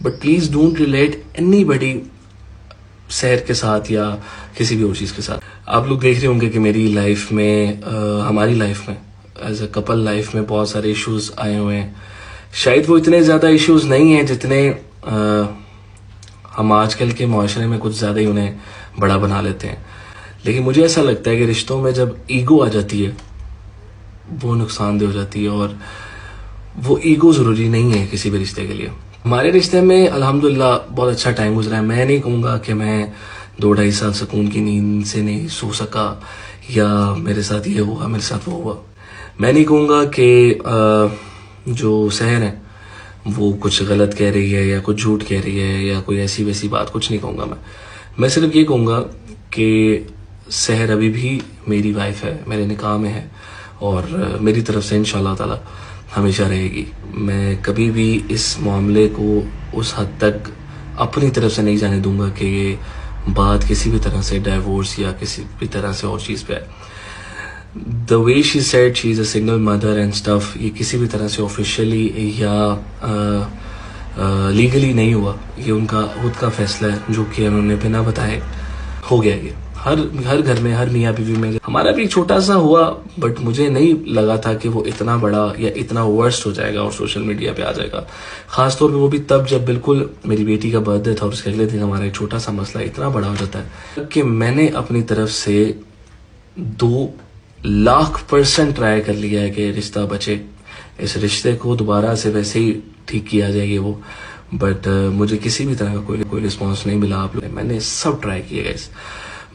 But please don't relate anybody शहर के साथ या किसी भी और चीज के साथ। आप लोग देख रहे होंगे कि मेरी लाइफ में हमारी लाइफ में एज अ कपल लाइफ में बहुत सारे इश्यूज आए हुए हैं। शायद वो इतने ज्यादा इश्यूज नहीं हैं जितने हम आजकल के माशरे में कुछ ज्यादा ही उन्हें बड़ा बना लेते हैं। लेकिन मुझे ऐसा लगता है कि रिश्तों में जब ईगो आ जाती है वो नुकसानदेह हो जाती है, और वो ईगो जरूरी नहीं है किसी भी रिश्ते के लिए। हमारे रिश्ते में अल्हम्दुलिल्लाह बहुत अच्छा टाइम गुजरा है। मैं नहीं कहूँगा कि मैं 2-2.5 साल सुकून की नींद से नहीं सो सका या मेरे साथ ये हुआ मेरे साथ वो हुआ। मैं नहीं कहूँगा कि जो शहर है वो कुछ गलत कह रही है या कुछ झूठ कह रही है या कोई ऐसी वैसी बात, कुछ नहीं कहूँगा मैं सिर्फ ये कहूँगा कि शहर अभी भी मेरी वाइफ है, मेरे निकाह में है और मेरी तरफ से इंशाल्लाह ताला हमेशा रहेगी। मैं कभी भी इस मामले को उस हद तक अपनी तरफ से नहीं जाने दूंगा कि ये बात किसी भी तरह से डाइवोर्स या किसी भी तरह से और चीज़ पे है। The way she said she is a single mother and stuff, ये किसी भी तरह से ऑफिशियली या लीगली नहीं हुआ। ये उनका खुद का फैसला है जो कि उन्होंने बिना बताए हो गया। ये हर घर में, हर मियाँ बीवी में, हमारा भी छोटा सा हुआ, बट मुझे नहीं लगा था कि वो इतना बड़ा या इतना वर्स्ट हो जाएगा और सोशल मीडिया पे आ जाएगा। खासतौर पे वो भी तब जब बिल्कुल मेरी बेटी का बर्थडे था और उसके अगले दिन हमारा एक छोटा सा मसला इतना बड़ा हो जाता है कि मैंने अपनी तरफ से 2,00,000% ट्राई कर लिया है कि रिश्ता बचे, इस रिश्ते को दोबारा से वैसे ही ठीक किया जाएगी वो, बट मुझे किसी भी तरह का कोई रिस्पॉन्स नहीं मिला। आप लोग, मैंने सब ट्राई किए गाइस,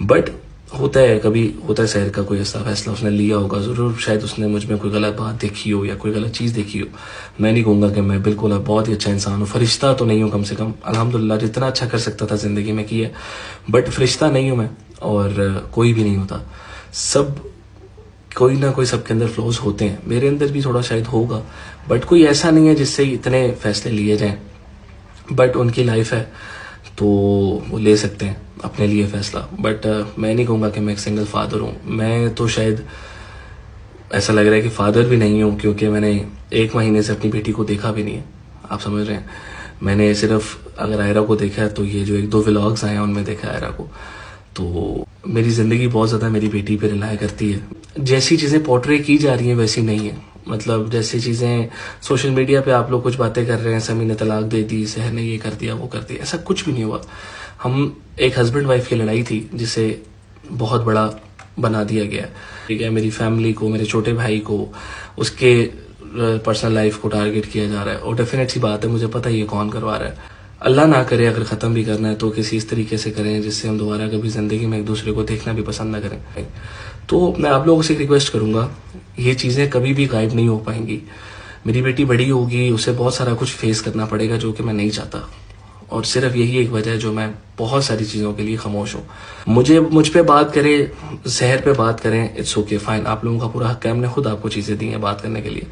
बट होता है कभी होता है शहर का कोई ऐसा फैसला उसने लिया होगा जरूर, शायद उसने मुझ में कोई गलत बात देखी हो या कोई गलत चीज़ देखी हो। मैं नहीं कहूँगा कि मैं बिल्कुल बहुत ही अच्छा इंसान हूँ, फरिश्ता तो नहीं हूँ, कम से कम अल्हम्दुलिल्लाह जितना अच्छा कर सकता था ज़िंदगी में किया, बट फरिश्ता नहीं हूँ मैं और कोई भी नहीं होता। सब कोई ना कोई सबके अंदर फ्लॉज होते हैं, मेरे अंदर भी थोड़ा शायद होगा, बट कोई ऐसा नहीं है जिससे इतने फैसले लिए जाएं। बट उनकी लाइफ है तो वो ले सकते हैं अपने लिए फैसला, बट मैं नहीं कहूँगा कि मैं एक सिंगल फादर हूँ। मैं तो शायद ऐसा लग रहा है कि फादर भी नहीं हूँ, क्योंकि मैंने 1 महीने से अपनी बेटी को देखा भी नहीं है। आप समझ रहे हैं, मैंने सिर्फ अगर आयरा को देखा है तो ये जो 1-2 व्लॉग्स आए हैं उनमें देखा आयरा को। तो मेरी ज़िंदगी बहुत ज़्यादा मेरी बेटी पे रिलाय करती है। जैसी चीज़ें पोर्ट्रे की जा रही हैं वैसी नहीं है, मतलब जैसी चीज़ें सोशल मीडिया पे आप लोग कुछ बातें कर रहे हैं, समी ने तलाक दे दी, शहर ने ये कर दिया वो कर दिया, ऐसा कुछ भी नहीं हुआ। हम एक हस्बैंड वाइफ की लड़ाई थी जिसे बहुत बड़ा बना दिया गया। ठीक है, मेरी फैमिली को, मेरे छोटे भाई को, उसके पर्सनल लाइफ को टारगेट किया जा रहा है, और डेफिनेट सी बात है मुझे पता है ये कौन करवा रहा है। अल्लाह ना करे अगर ख़त्म भी करना है तो किसी इस तरीके से करें जिससे हम दोबारा कभी ज़िंदगी में एक दूसरे को देखना भी पसंद ना करें। तो मैं आप लोगों से रिक्वेस्ट करूँगा, ये चीज़ें कभी भी गायब नहीं हो पाएंगी। मेरी बेटी बड़ी होगी, उसे बहुत सारा कुछ फेस करना पड़ेगा जो कि मैं नहीं चाहता, और सिर्फ यही एक वजह है जो मैं बहुत सारी चीज़ों के लिए खामोश हूँ। मुझ पे बात करें, शहर पे बात करें, इट्स ओके फाइन, आप लोगों का पूरा हक है, हमने खुद आपको चीज़ें दी हैं बात करने के लिए।